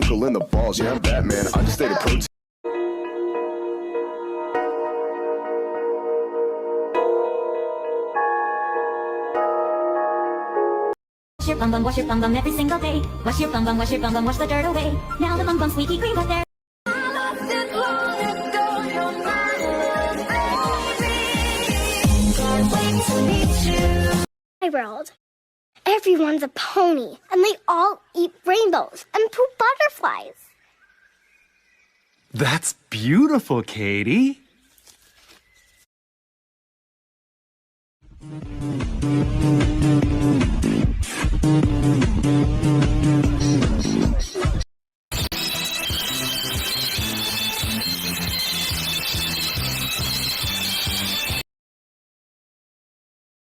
twinkle in the balls. Yeah, I'm Batman. I just stay to protein. Wash your bum bum every single day. Wash your bum bum, wash your bum bum, wash the dirt away. Now the bum bum squeaky clean, but there. My world. Everyone's a pony, and they all eat rainbows and poop butterflies. That's beautiful, Katie.